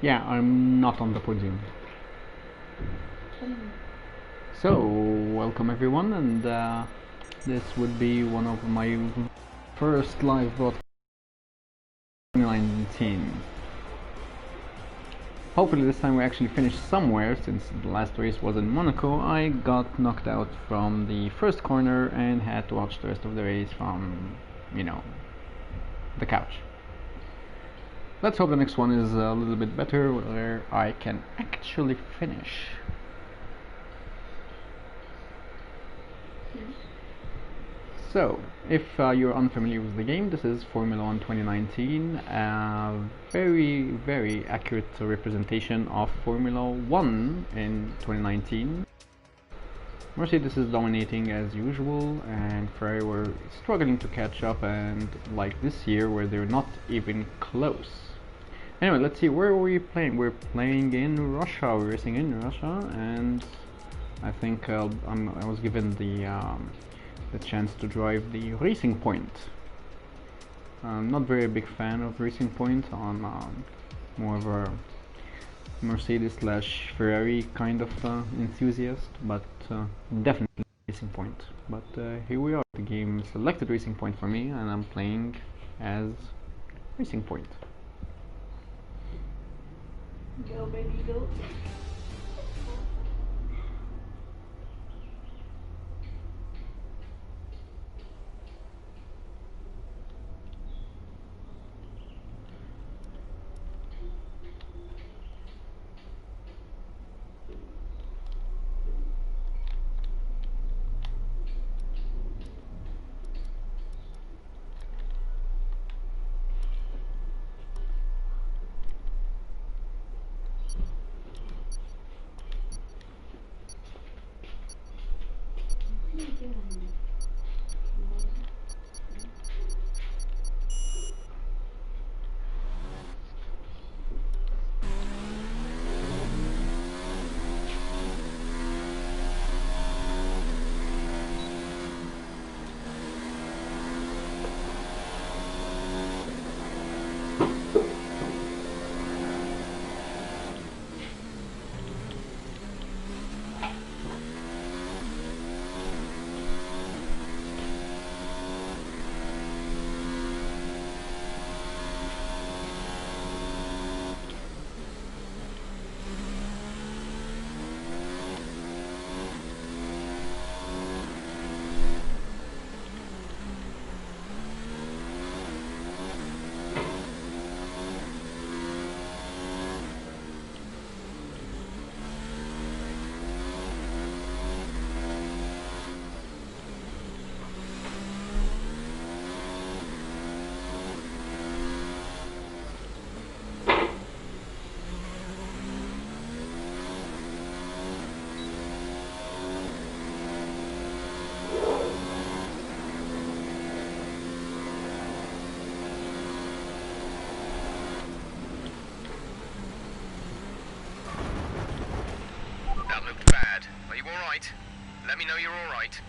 Yeah, I'm not on the podium. So, welcome everyone, and this would be one of my first live broadcasts 2019. Hopefully this time we actually finish somewhere, since the last race was in Monaco. I got knocked out from the first corner and had to watch the rest of the race from, the couch. Let's hope the next one is a little bit better, where I can actually finish. So, if you're unfamiliar with the game, this is Formula 1 2019, a very accurate representation of Formula 1 in 2019. Mercedes is dominating as usual, and Ferrari were struggling to catch up, and like this year where they're not even close. Anyway, let's see, where are we playing? We're playing in Russia, we're racing in Russia, and I think I was given the chance to drive the Racing Point. I'm not very big fan of Racing Point. I'm more of a Mercedes slash Ferrari kind of enthusiast, but definitely Racing Point. But here we are. The game selected Racing Point for me, and I'm playing as Racing Point. Go, baby, go. That looked bad. Are you alright? Let me know you're alright.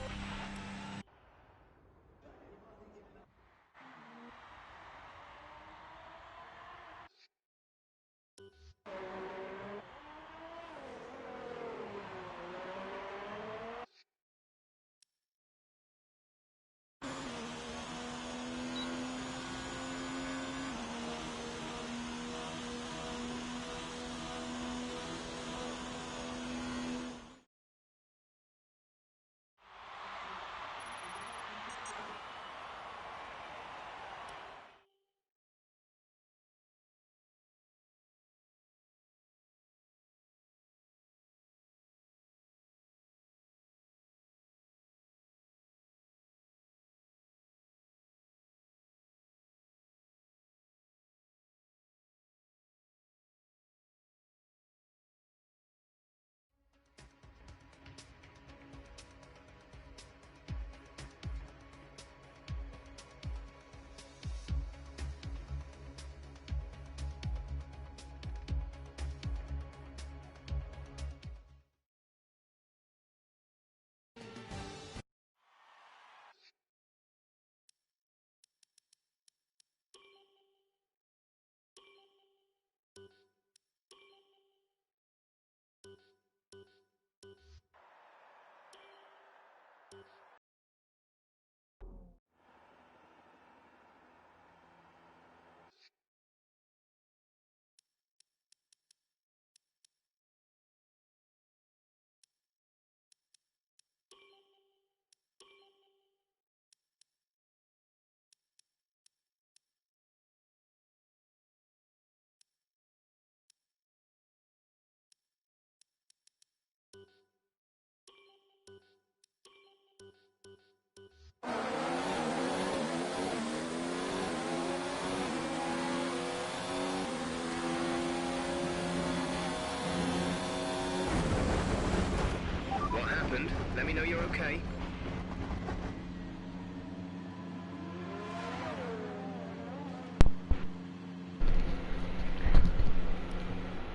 What happened? Let me know you're okay.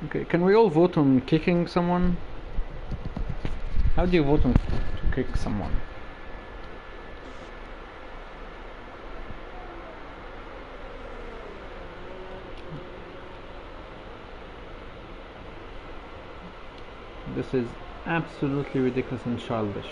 Okay, can we all vote on kicking someone? How do you vote on to kick someone? This is absolutely ridiculous and childish.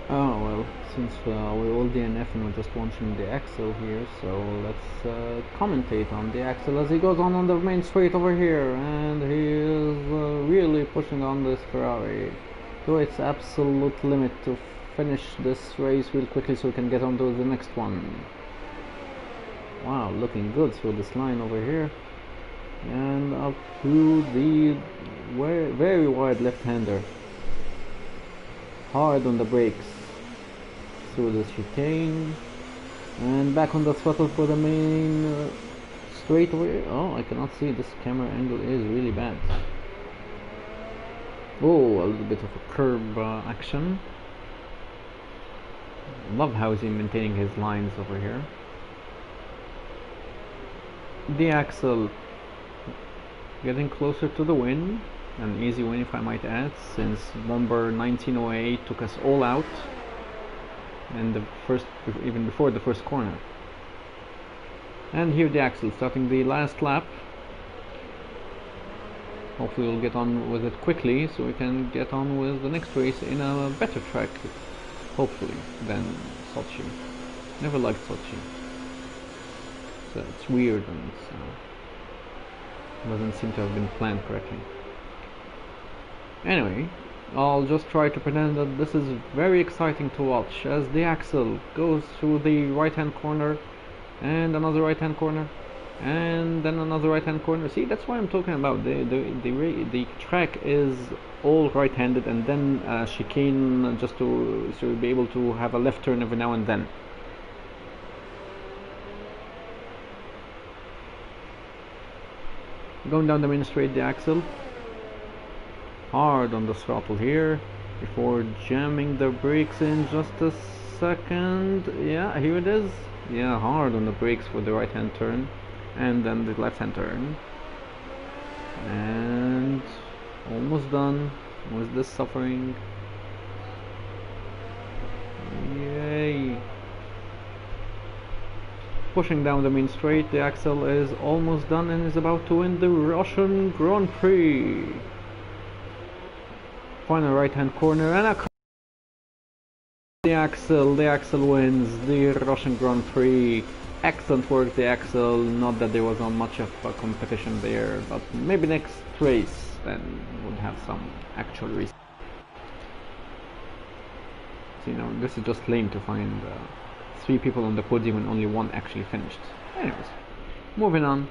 Oh well, since we're all DNF and we're just watching the Axel here, so let's commentate on the Axel as he goes on the main straight over here, and he is really pushing on this Ferrari to its absolute limit to finish this race real quickly so we can get on to the next one. Wow, looking good through this line over here, and up to the very wide left-hander. Hard on the brakes through the chicane, and back on the throttle for the main straightaway. Oh, I cannot see, this camera angle is really bad. Oh, a little bit of a curb action. Love how he's maintaining his lines over here. The Axel getting closer to the win. An easy win, if I might add, since Bomber 1908 took us all out, and even before the first corner. And here the Axel starting the last lap. Hopefully we'll get on with it quickly so we can get on with the next race in a better track, hopefully, than Sochi. Never liked Sochi. So it's weird and doesn't seem to have been planned correctly. Anyway, I'll just try to pretend that this is very exciting to watch as the Axel goes through the right hand corner and another right hand corner and then another right hand corner. See, that's why I'm talking about the track is all right handed, and then chicane just to be able to have a left turn every now and then. Going down the main straight, the Axel hard on the throttle here before jamming the brakes in just a second. Yeah, here it is. Yeah, hard on the brakes for the right hand turn and then the left hand turn, and almost done. With this suffering. Yay! Pushing down the main straight, the Axel is almost done and is about to win the Russian Grand Prix. Final right hand corner and a the Axel wins the Russian Grand Prix. Excellent work, the Axel. Not that there was not much of a competition there, but maybe next race then would have some actual race. So, you know, this is just lame to find 3 people on the podium and only 1 actually finished. Anyways, moving on.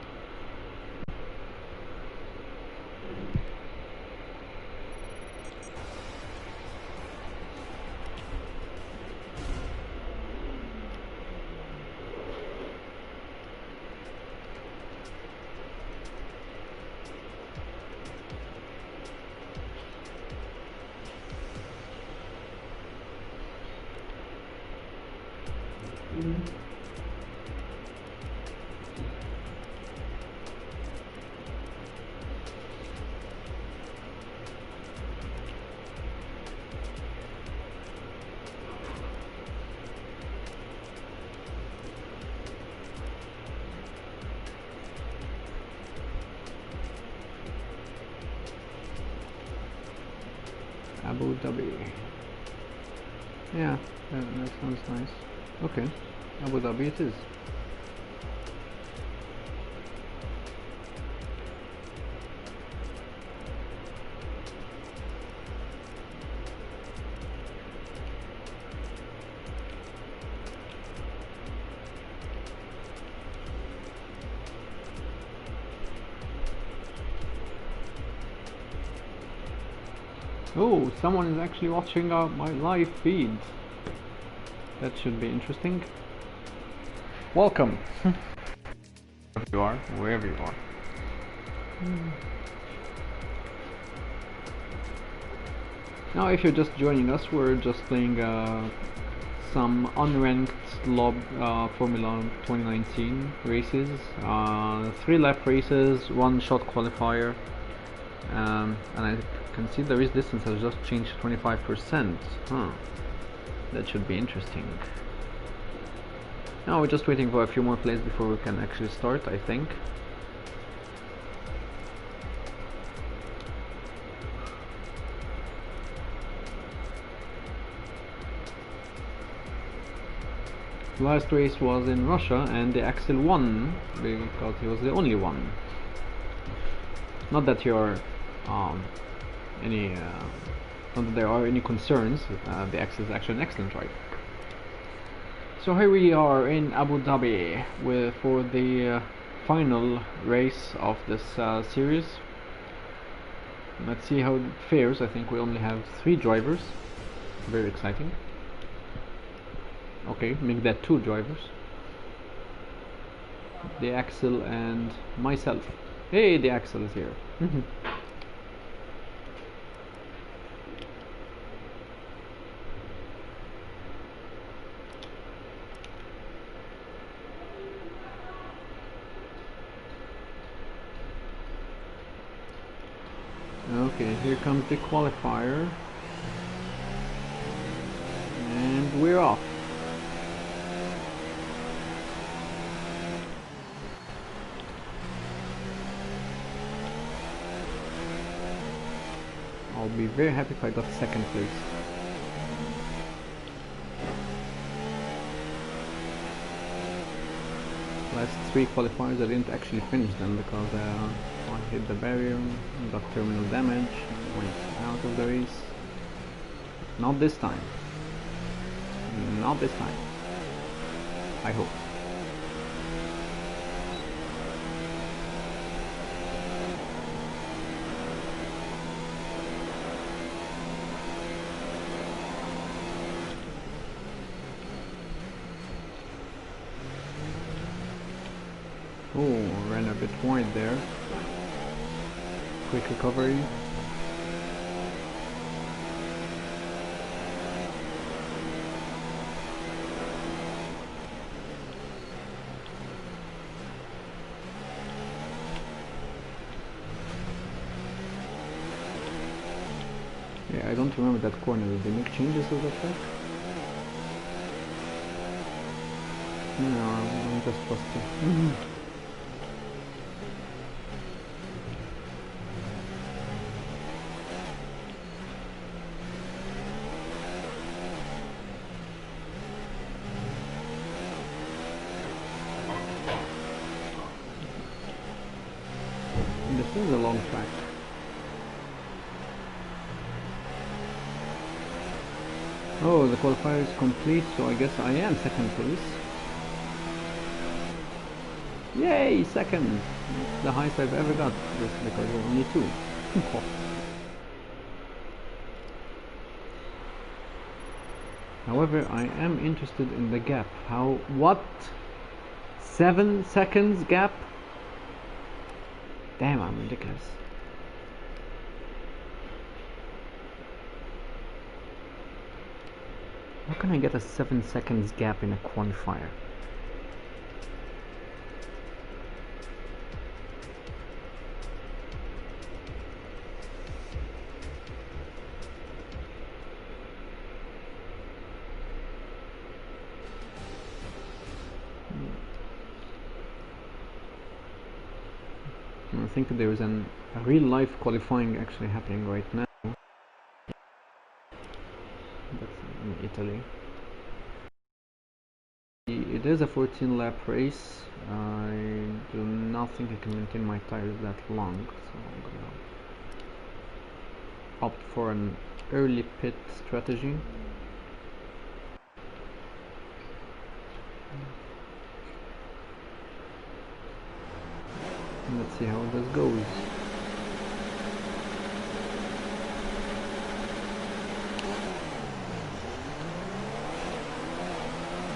Abu Dhabi. Yeah, that sounds nice. Okay, Abu Dhabi it is. Oh, someone is actually watching my live feed. That should be interesting. Welcome. Wherever you are, wherever you are. Now, if you're just joining us, we're just playing some unranked Formula 2019 races. 3 lap races, 1 shot qualifier. And I can see the race distance has just changed to 25%. That should be interesting. Now we're just waiting for a few more plays before we can actually start, I think. Last race was in Russia and the Axel won because he was the only one. Not that you're not that there are any concerns. The Axel is actually an excellent driver. So here we are in Abu Dhabi for the final race of this series. Let's see how it fares. I think we only have 3 drivers. Very exciting. Okay, make that 2 drivers. The Axel and myself. Hey, the Axel is here. Okay, here comes the qualifier. And we're off. I'll be very happy if I got 2nd place. Last 3 qualifiers I didn't actually finish them because I hit the barrier, got terminal damage, went out of the race. Not this time. Not this time. I hope. Oh, ran a bit wide there. Quick recovery. Yeah, I don't remember that corner. Did they make changes to the track? No, I'm just rusty. This is a long track. Oh, the qualifier is complete, so I guess I am second place. Yay, second! It's the highest I've ever got, just because there are only two. However, I am interested in the gap. What? 7 seconds gap? Damn, I'm ridiculous. How can I get a 7 seconds gap in a qualifier? I think there is a real life qualifying actually happening right now. That's in Italy. It is a 14 lap race. I do not think I can maintain my tires that long, so I'm gonna opt for an early pit strategy. Let's see how this goes.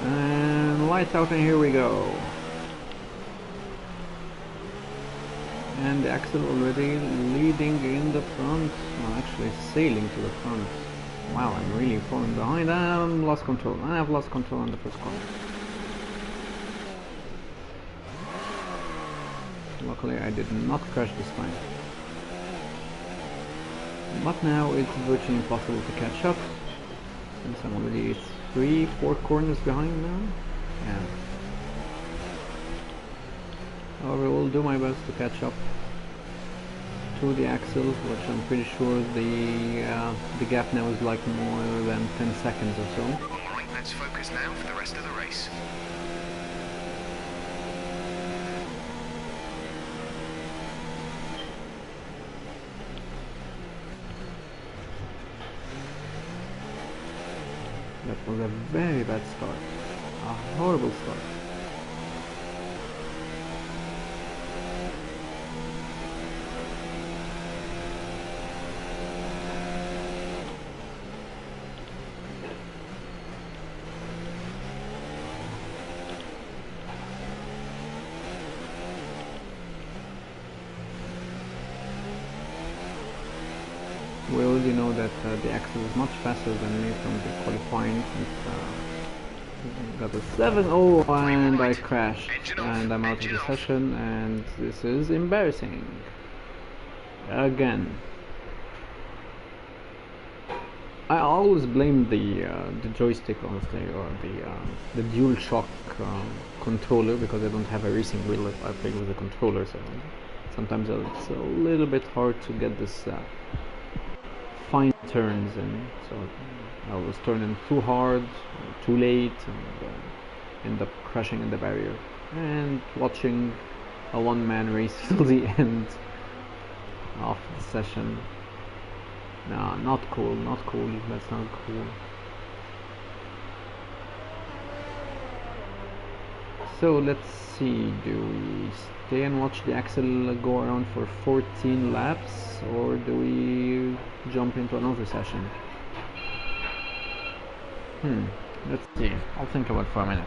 And lights out, and here we go. And the Axel already leading in the front, well, actually sailing to the front. Wow, I'm really falling behind. I'm lost control. I have lost control on the first corner. Luckily I did not crash this time. But now it's virtually impossible to catch up, since I'm already 3-4 corners behind now. Yeah. However, I will do my best to catch up to the Axel, which I'm pretty sure the gap now is like more than 10 seconds or so. Alright, let's focus now for the rest of the race. That was a very bad start. A horrible start. We already know that the Axel is much faster than me from the qualifying. Got a 7-0 and I crashed and I'm out of the session, and this is embarrassing. Again. I always blame the joystick, honestly, or the DualShock controller, because I don't have a racing wheel. I play with a controller, so sometimes it's a little bit hard to get this fine turns, and so I was turning too hard, too late, and end up crashing in the barrier and watching a one-man race till the end of the session. Nah, not cool, not cool, that's not cool. So let's see, do we stay and watch the Axel go around for 14 laps, or do we jump into another session? Let's see, I'll think about it for a minute.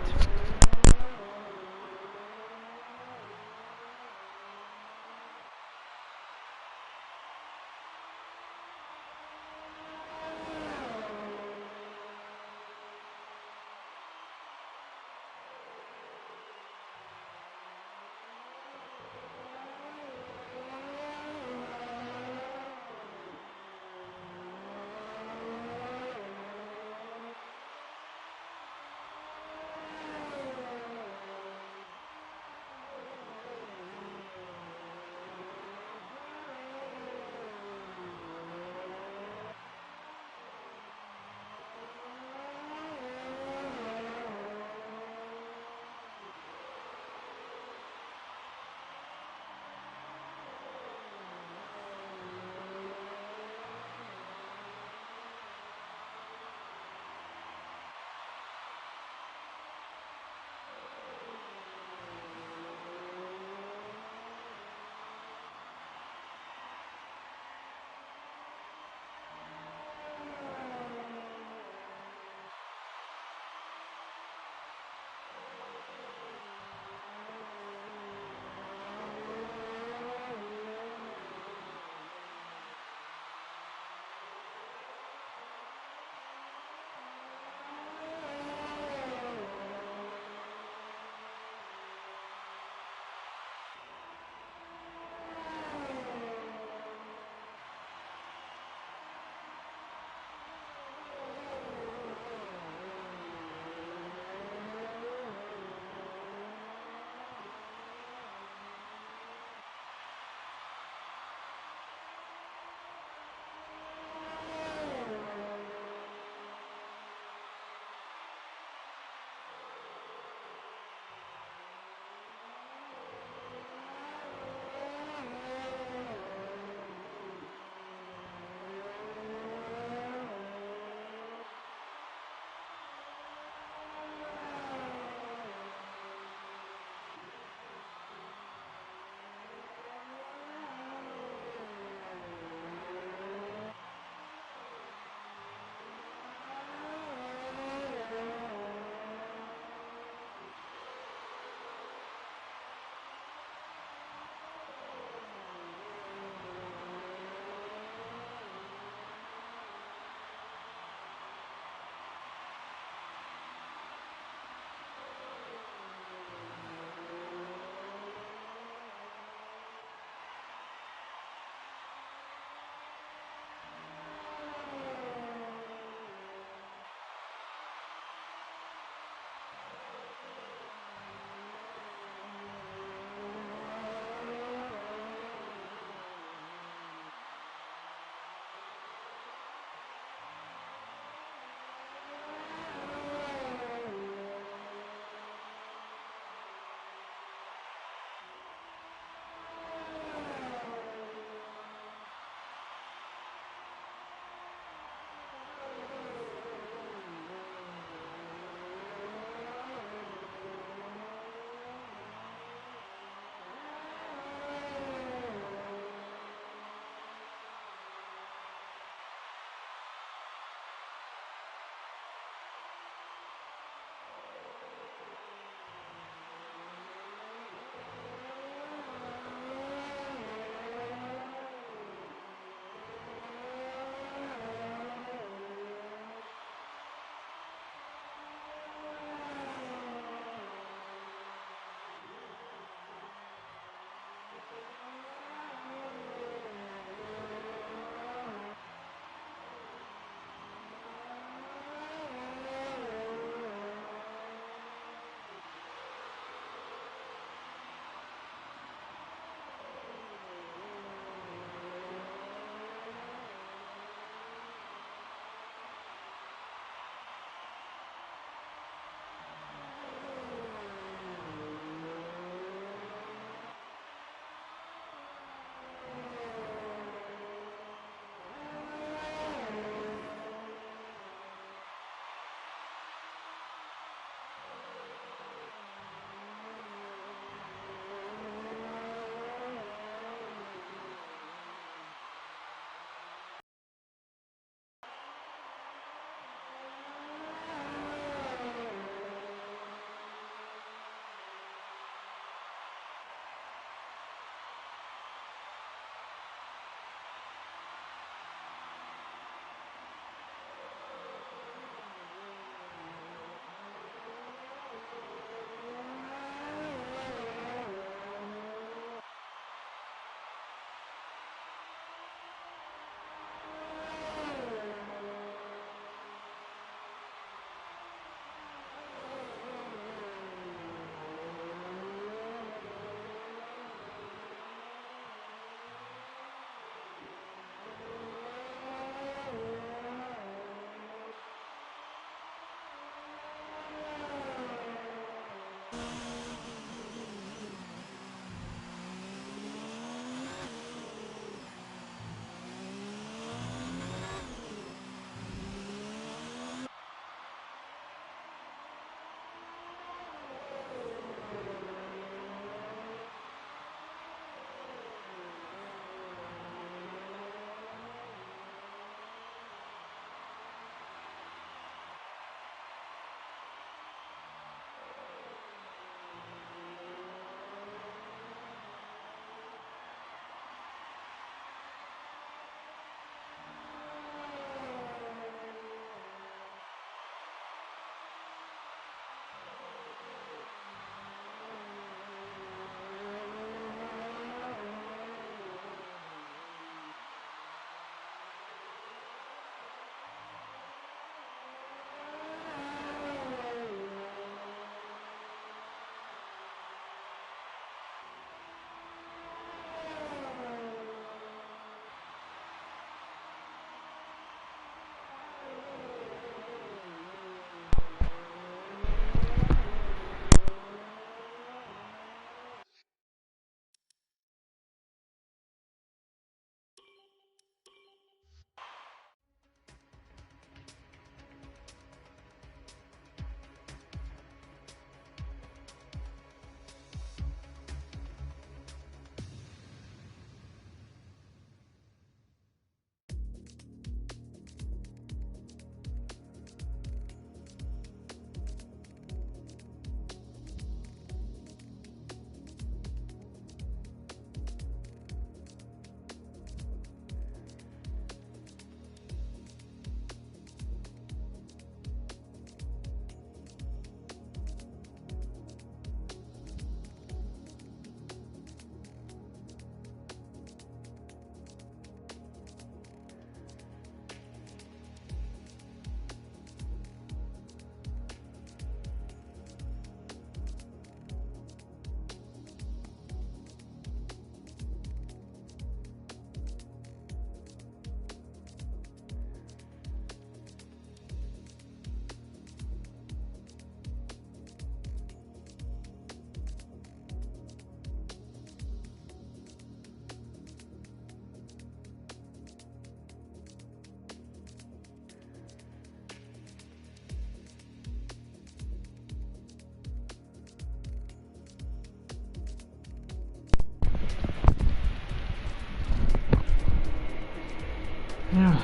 Yeah,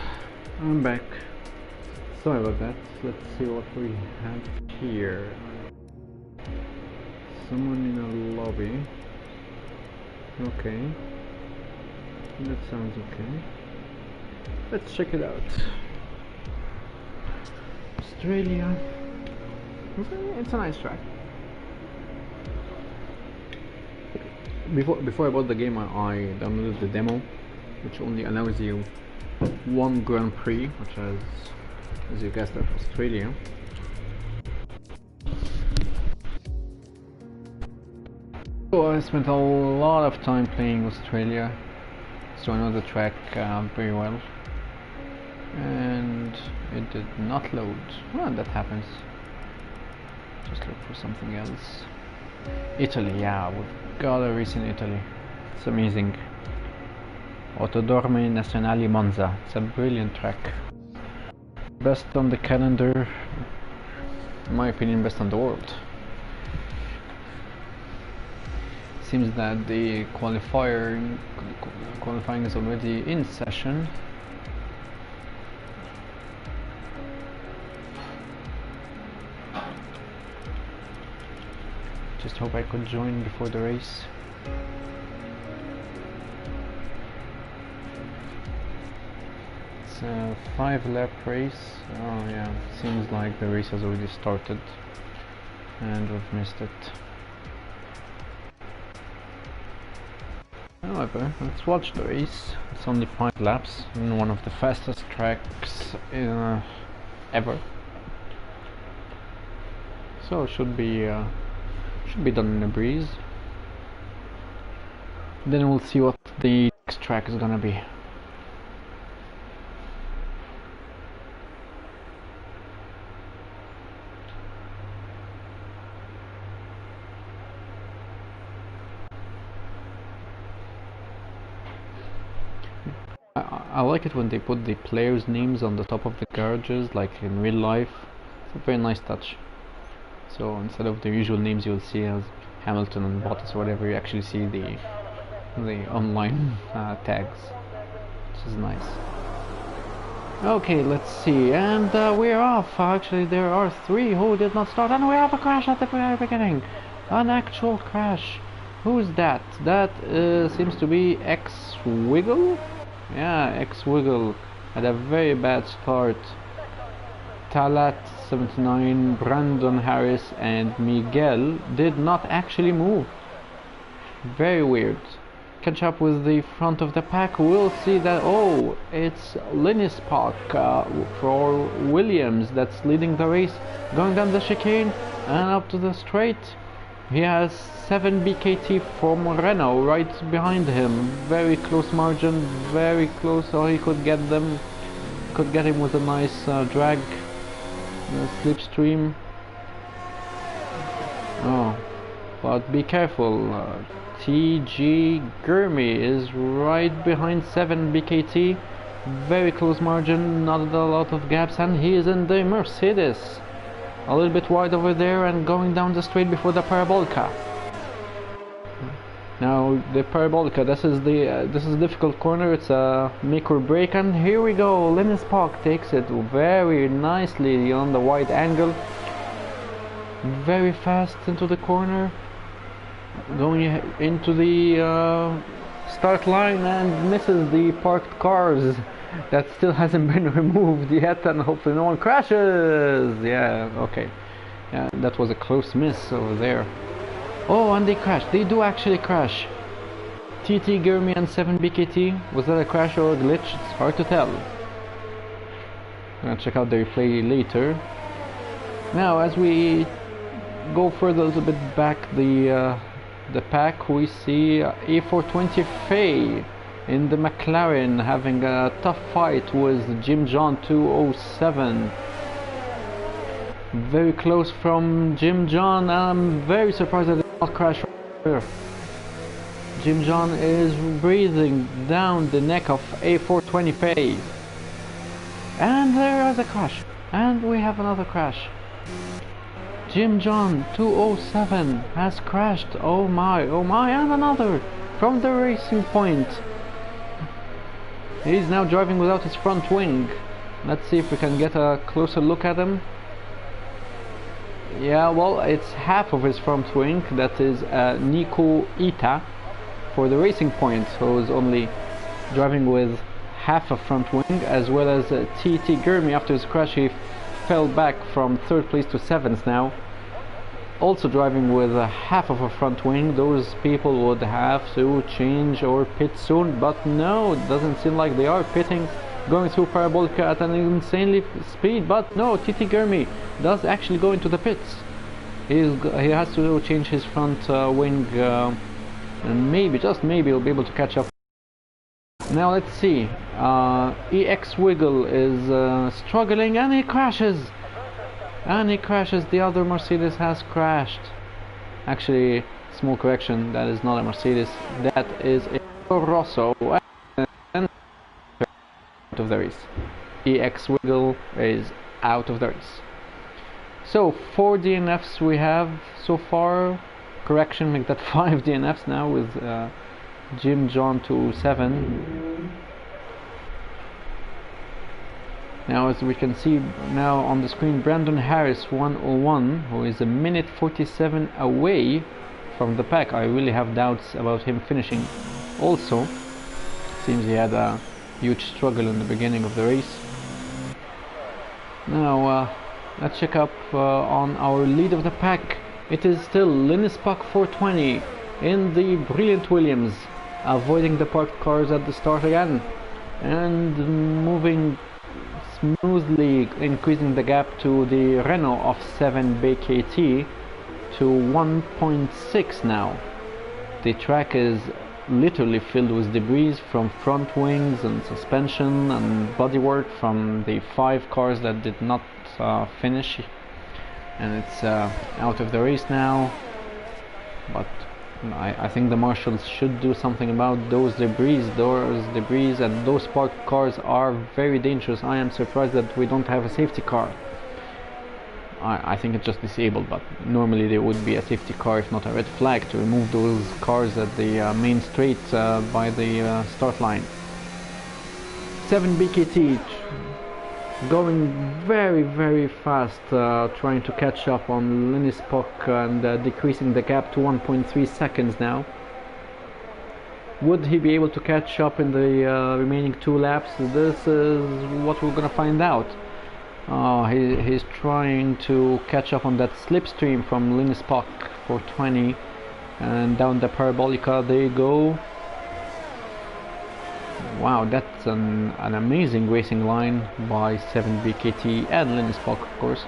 I'm back. Sorry about that. Let's see what we have here. Someone in a lobby. Okay. That sounds okay. Let's check it out. Australia. It's a nice track. Before I bought the game, I downloaded the demo, which only allows you one Grand Prix, which is, as you guessed, at Australia. So I spent a lot of time playing Australia, so I know the track very well. And it did not load. Well, that happens. Just look for something else. Italy, yeah, we've got a race in Italy. It's amazing. Autodromo Nazionale Monza. It's a brilliant track. Best on the calendar. In my opinion, best on the world. Seems that the qualifying is already in session. Just hope I could join before the race. It's a 5-lap race. Oh yeah, seems like the race has already started and we've missed it. However, let's watch the race. It's only 5 laps in one of the fastest tracks ever. So it should be done in a breeze. Then we'll see what the next track is gonna be. I like it when they put the players' names on the top of the garages, like in real life. It's a very nice touch. So instead of the usual names you'll see as Hamilton and Bottas or whatever, you actually see the online tags, which is nice. Okay, let's see, and we're off. Actually, there are 3 who did not start, and we have a crash at the very beginning. An actual crash. Who's that? That seems to be X-Wiggle? Yeah, X-Wiggle had a very bad start. Talat 79, Brandon Harris and Miguel did not actually move. Very weird. Catch up with the front of the pack, we'll see that, oh, it's Linus Park for Williams that's leading the race, going down the chicane and up to the straight. He has 7 BKT from Renault right behind him. Very close margin, very close, so he could get him with a nice drag. Slipstream. Oh, but be careful. TG Gurmi is right behind 7 BKT. Very close margin, not a lot of gaps, and he is in the Mercedes. A little bit wide over there and going down the straight before the Parabolica. Now the Parabolica, this is a difficult corner. It's a make or break, and here we go. Linus Park takes it very nicely on the wide angle, very fast into the corner, going into the start line and misses the parked cars. That still hasn't been removed yet, and hopefully no one crashes. Yeah, okay. Yeah, that was a close miss over there. Oh, and they crashed. They do actually crash. TT Gurmi and 7 BKT. Was that a crash or a glitch? It's hard to tell. I'm gonna check out the replay later. Now, as we go further a little bit back the pack, we see A420 Faye in the McLaren having a tough fight with Jim John 207. Very close from Jim John. I'm very surprised that they did not crash right here. Jim John is breathing down the neck of A420 Faye. And there is a crash. And we have another crash. Jim John 207 has crashed. Oh my, and another from the racing point. He's now driving without his front wing. Let's see if we can get a closer look at him. Yeah, well, it's half of his front wing. That is Nico Ita for the Racing Point, who's only driving with half a front wing, as well as TT Gurmi. After his crash, he fell back from 3rd place to 7th now, also driving with half of a front wing. Those people would have to change or pit soon, but no, it doesn't seem like they are pitting, going through Parabolica at an insanely speed. But no, TT Gurmi does actually go into the pits. He has to change his front wing, and maybe, just maybe, he'll be able to catch up. Now let's see, EX Wiggle is struggling, and he crashes! The other Mercedes has crashed. Actually, small correction, that is not a Mercedes, that is a Toro Rosso, and out of the race. EX Wiggle is out of the race. So 4 DNFs we have so far. Correction, make that 5 DNFs now, with Jim John to 7. Now, as we can see now on the screen, Brandon Harris 101, who is a minute 47 away from the pack. I really have doubts about him finishing. Also, seems he had a huge struggle in the beginning of the race. Now, let's check up on our lead of the pack. It is still Linus Puck 420 in the brilliant Williams, avoiding the parked cars at the start again, and moving smoothly, increasing the gap to the Renault of 7BKT to 1.6 now. The track is literally filled with debris from front wings and suspension and bodywork from the 5 cars that did not finish, and it's out of the race now. But I think the marshals should do something about those debris. And those parked cars are very dangerous. I am surprised that we don't have a safety car. I think it's just disabled, but normally there would be a safety car, if not a red flag, to remove those cars at the main straight by the start line. 7BKT going very fast, trying to catch up on Linus Puck and decreasing the gap to 1.3 seconds now. Would he be able to catch up in the remaining 2 laps? This is what we're gonna find out. He's trying to catch up on that slipstream from Linus Puck for 20, and down the Parabolica they go. Wow, that's an amazing racing line by 7BKT and Linus Puck, of course,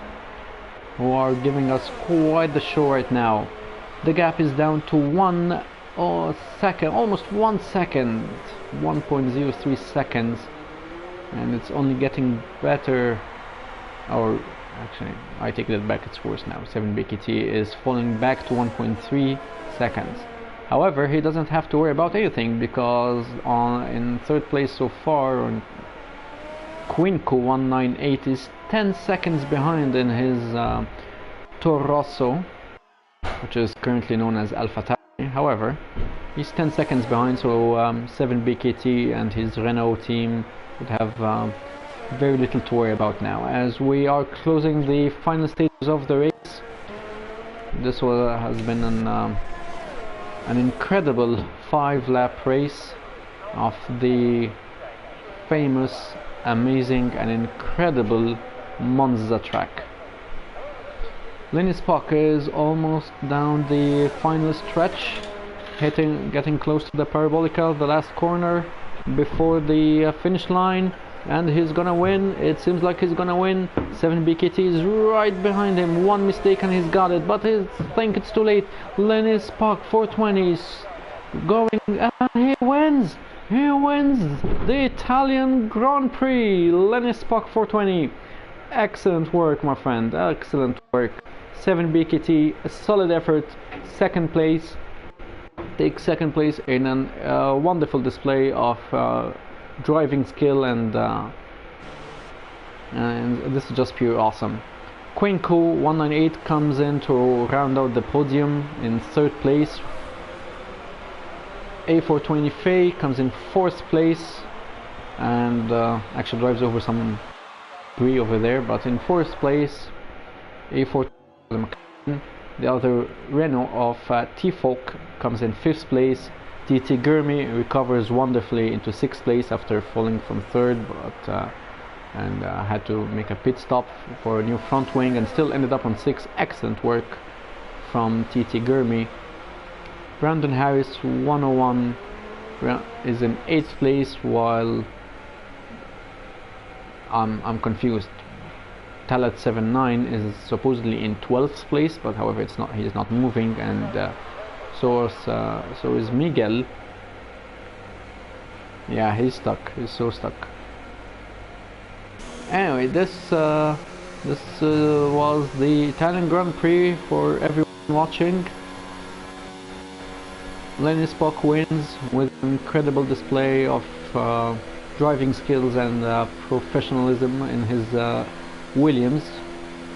who are giving us quite the show right now. The gap is down to 1 second, almost 1 second, 1.03 seconds, and it's only getting better. Or actually, I take that back, it's worse now. 7BKT is falling back to 1.3 seconds. However, he doesn't have to worry about anything, because in 3rd place so far, Quinco 198 is 10 seconds behind in his Toro Rosso, which is currently known as AlphaTauri. However, he's 10 seconds behind, so 7BKT and his Renault team would have very little to worry about now, as we are closing the final stages of the race. This has been an incredible 5-lap race of the famous, amazing and incredible Monza track. Linus Puck is almost down the final stretch, getting close to the Parabolica, the last corner before the finish line, and he's gonna win. It seems like he's gonna win. 7BKT is right behind him. One mistake and he's got it, but I think it's too late. Linus Puck 420 is going, and he wins. He wins the Italian Grand Prix. Linus Puck 420. Excellent work, my friend. Excellent work. 7BKT, a solid effort. 2nd place. Take 2nd place in a wonderful display of driving skill, and this is just pure awesome. Quinco 198 comes in to round out the podium in 3rd place. A420 Faye comes in 4th place. and actually drives over some debris over there. But in fourth place, A4, the other Renault of T-Folk comes in fifth place. TT Gurmi recovers wonderfully into sixth place after falling from third, but had to make a pit stop for a new front wing and still ended up on sixth. Excellent work from TT Gurmi. Brandon Harris 101 is in 8th place, while I'm confused. Talat 79 is supposedly in 12th place, but however it's not, he is not moving, and so is Miguel. Yeah, he's stuck. He's so stuck. Anyway, this was the Italian Grand Prix for everyone watching. Lenny Spock wins with an incredible display of driving skills and professionalism in his Williams.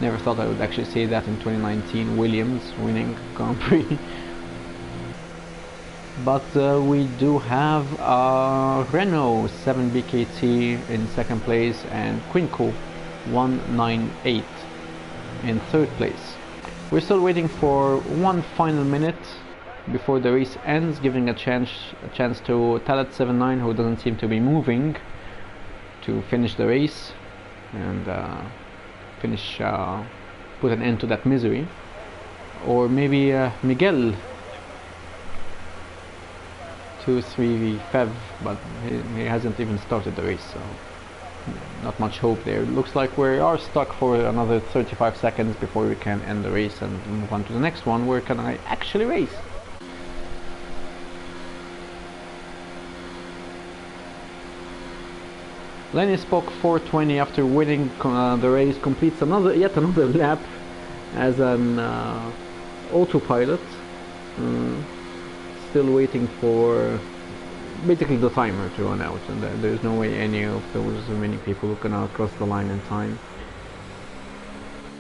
Never thought I would actually say that in 2019, Williams winning Grand Prix. But we do have Renault 7BKT in second place and Quinco 198 in third place. We're still waiting for one final minute before the race ends, giving a chance to Talat 79, who doesn't seem to be moving, to finish the race and put an end to that misery. Or maybe Miguel 2-3 Fev, but he hasn't even started the race, so not much hope there. Looks like we are stuck for another 35 seconds before we can end the race and move on to the next one. Where can I actually race? Lenny Spock 420, after winning the race, completes yet another lap as an autopilot. Still waiting for basically the timer to run out, and there's no way any of those many people can cross the line in time.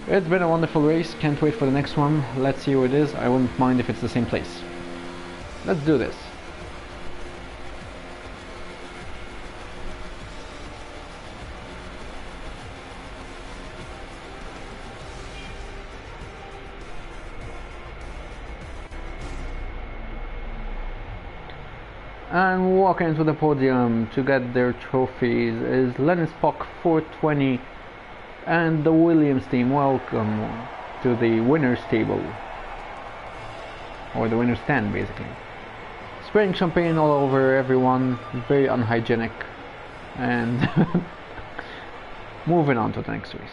It's been a wonderful race. Can't wait for the next one. Let's see what it is. I wouldn't mind if it's the same place. Let's do this. And walking into the podium to get their trophies is Lenny Spock 420 and the Williams team. Welcome to the winner's table, or the winner's stand basically. Spraying champagne all over everyone, very unhygienic, and moving on to the next race.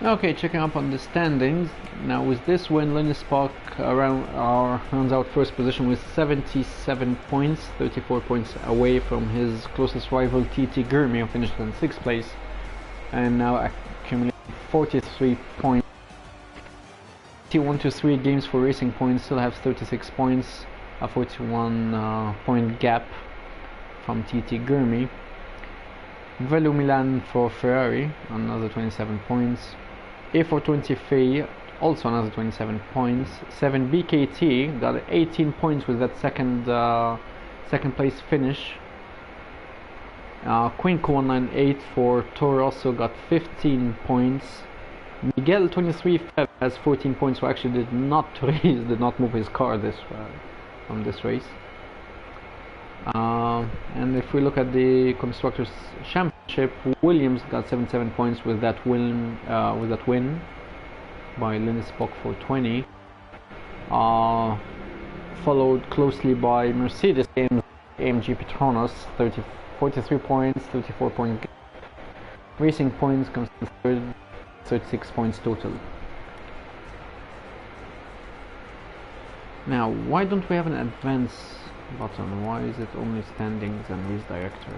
Okay, checking up on the standings. Now with this win, Lenny Spock rounds out first position with 77 points, 34 points away from his closest rival TT Gurmi, who finished in 6th place, and now accumulating 43 points. T123 Games for Racing Points still have 36 points, a 41 point gap from TT Gurmi. Velo Milan for Ferrari, another 27 points. A420 Fey, also another 27 points. 7BKT got 18 points with that second place finish. Quinco 198 for Toro also got 15 points. Miguel 23 Feb has 14 points, who actually did not move his car from this race. And if we look at the Constructors' Championship, Williams got 77 points with that win by Lenny Spock 420. Followed closely by Mercedes AMG Petronas, 43 points, 34 point gap. Racing Points comes in third, 36 points total. Now, why don't we have an advance button? Why is it only standings and race director?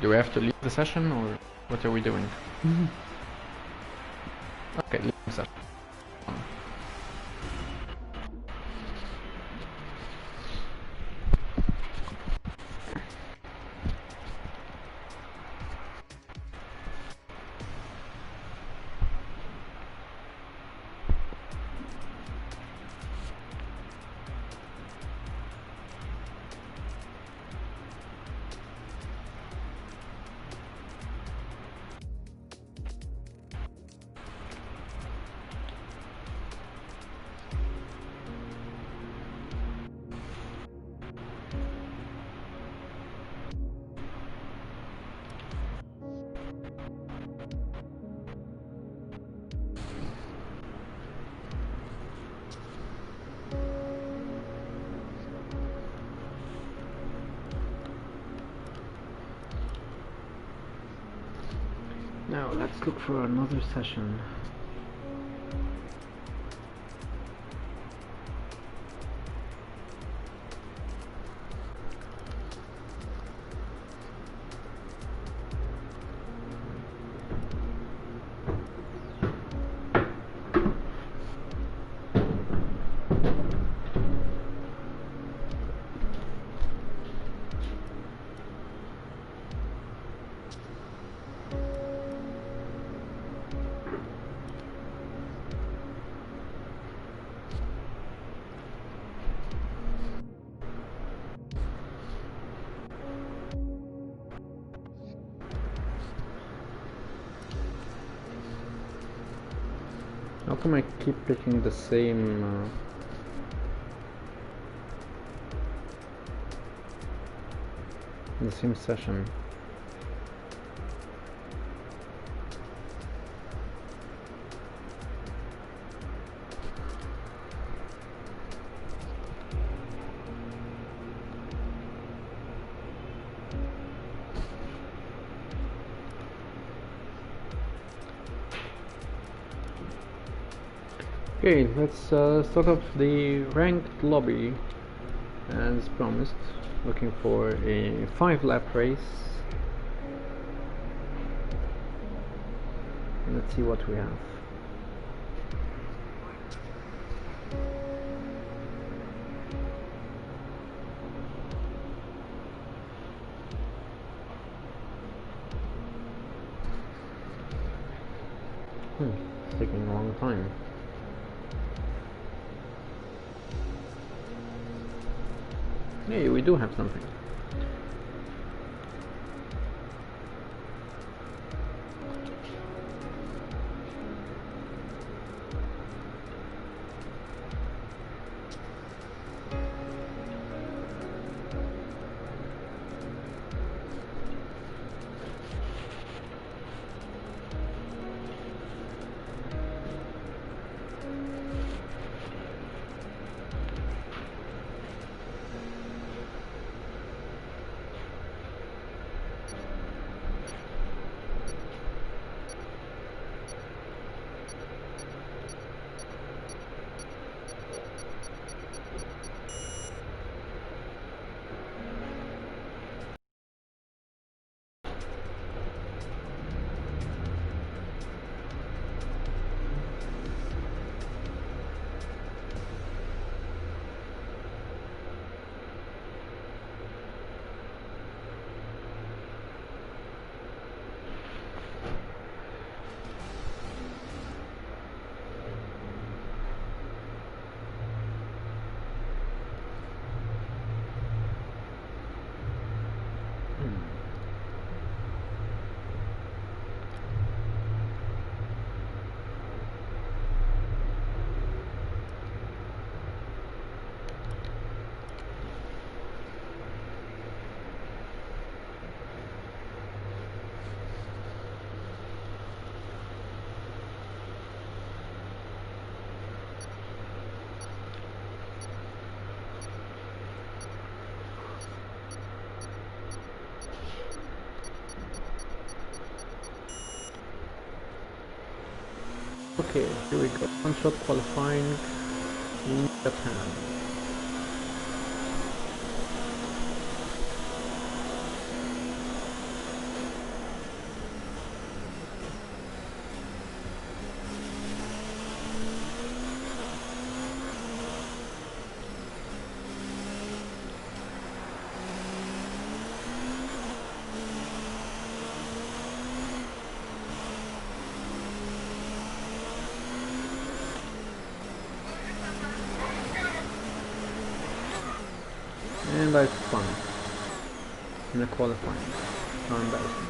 Do we have to leave the session, or what are we doing? Okay, leave the session. Now let's look for another session. How come I keep picking the same session? Okay, let's start up the ranked lobby as promised, looking for a 5-lap race. Let's see what we have. It's taking a long time. Hey, we do have something. Okay, here we go. One-shot qualifying in Japan. And I spun in the qualifying. How embarrassing.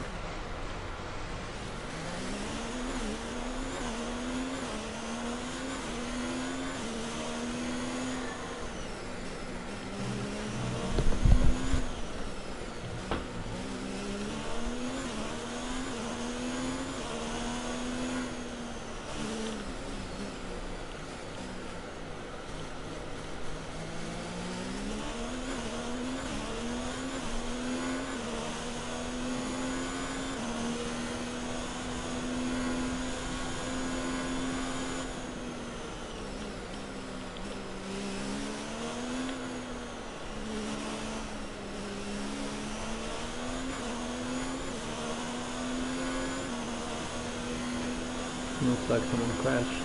Looks like someone crashed.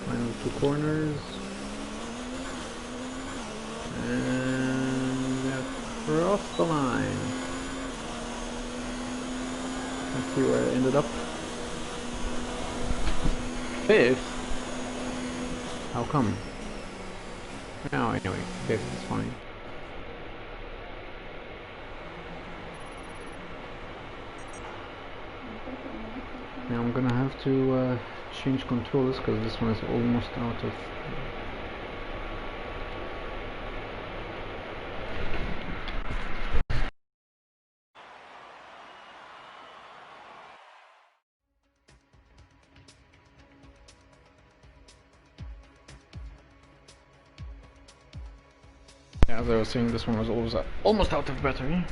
Final two corners. And across the line. Let's see where it ended up. Fifth? How come? No, anyway, fifth is fine. Now I'm gonna have to change controllers because this one is almost out of. As I was saying, this one was almost out of battery.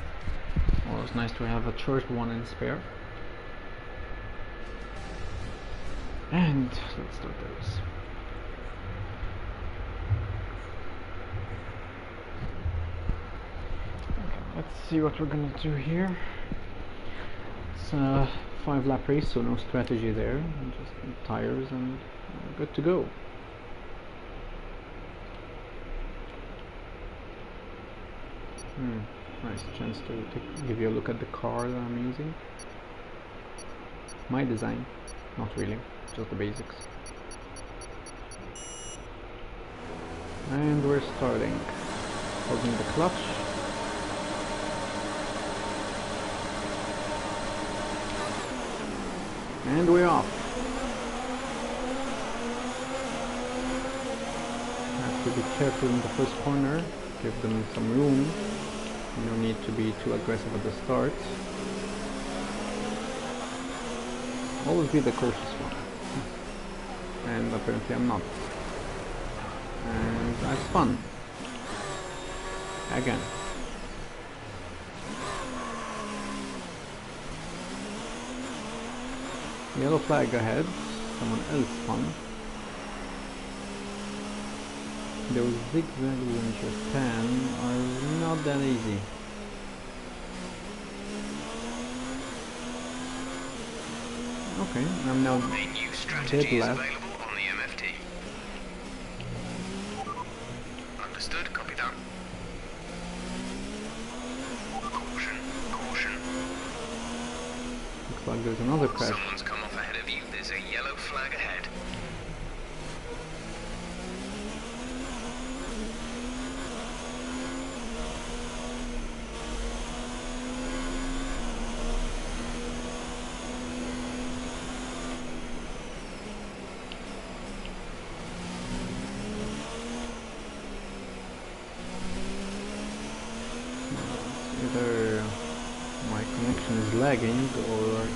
Well, it's nice to have a charged one in spare. And let's start this. Okay, let's see what we're gonna do here. It's a 5-lap race, so no strategy there. Just tires and good to go. Nice chance to give you a look at the car that I'm using. My design, not really, just the basics. And we're starting. Holding the clutch. And we're off. Have to be careful in the first corner, give them some room. No need to be too aggressive at the start. Always be the cautious one. And apparently I'm not. And I spun. Again. Yellow flag ahead. Someone else spun. Those zigzags in Japan are not that easy. Okay, I'm now dead last. Available on the MFT. Understood, copy that. Caution, caution. Looks like there's another crash. Someone's come off ahead of you. There's a yellow flag ahead. Either my connection is lagging or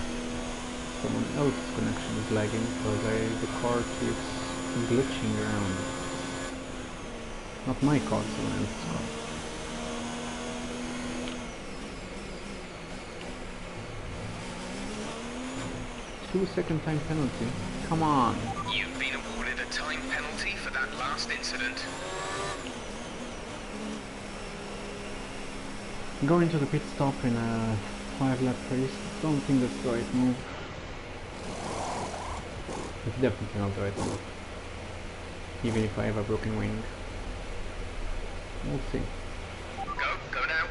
someone else's connection is lagging because the car keeps glitching around. Not my car, someone else's car. 2-second time penalty. Come on. You've been awarded a time penalty for that last incident. Going to the pit stop in a 5-lap race, don't think that's the right move. It's definitely not the right move. Even if I have a broken wing. We'll see. Go now.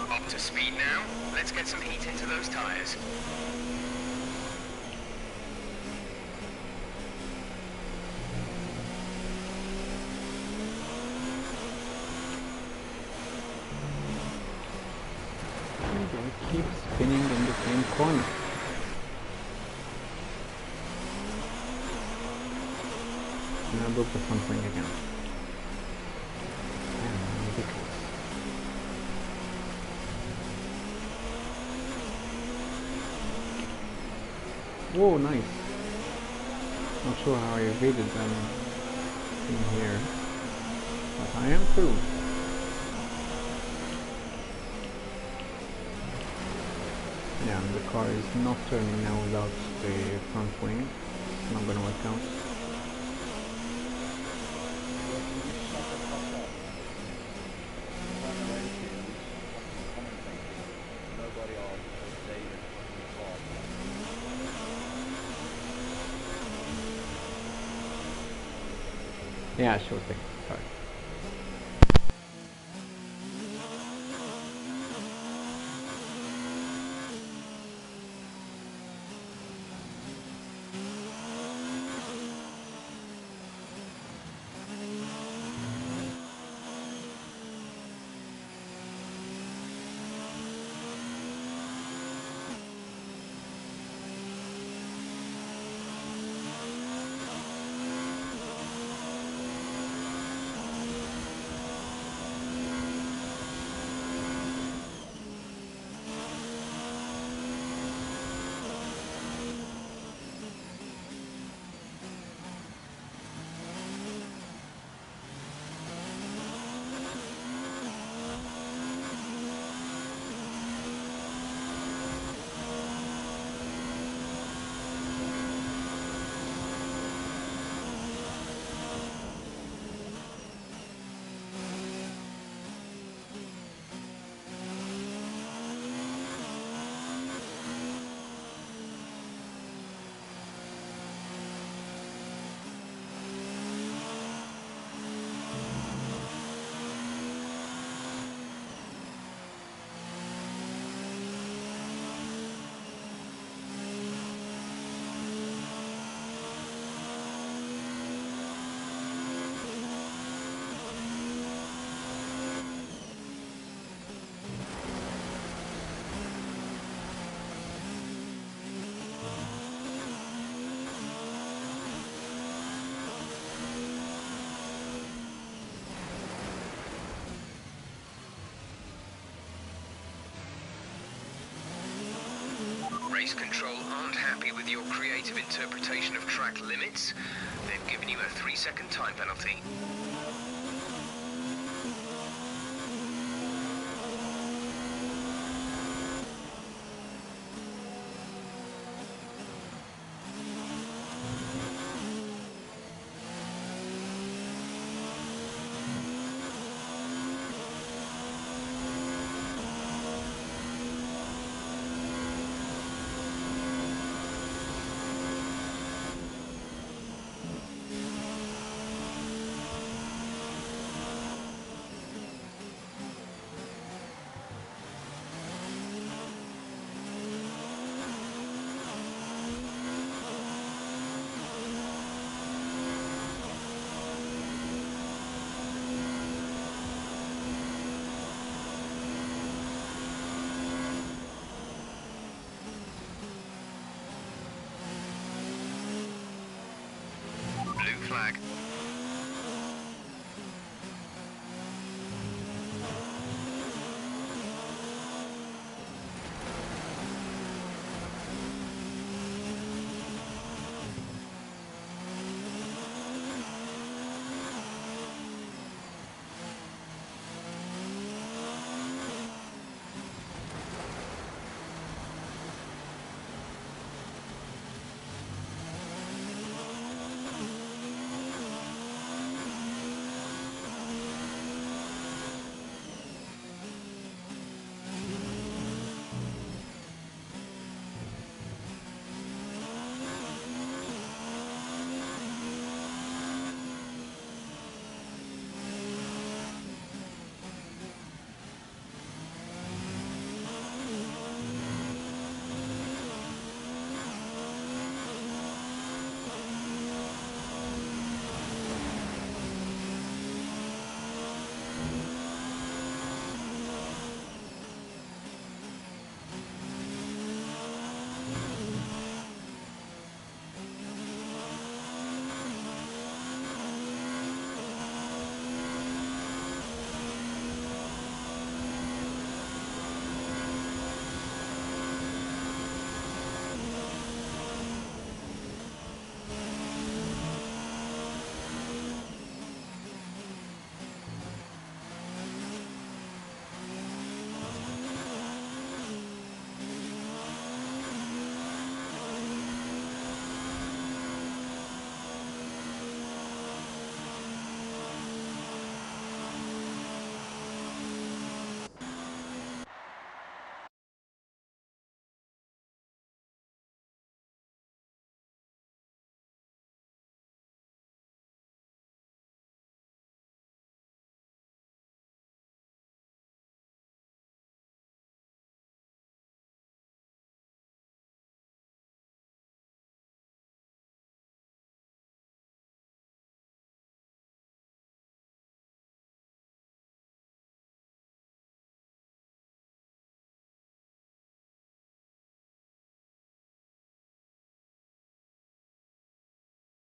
Up to speed now. Let's get some heat into those tires. I keep spinning in the same corner. And I broke the front wing again. Yeah, ridiculous. Whoa, nice. Not sure how I evaded them in here, but I am through. Yeah, the car is not turning now without the front wing. It's not gonna work out. Yeah, sure thing. Sorry. Race Control aren't happy with your creative interpretation of track limits. They've given you a 3-second time penalty. Flag.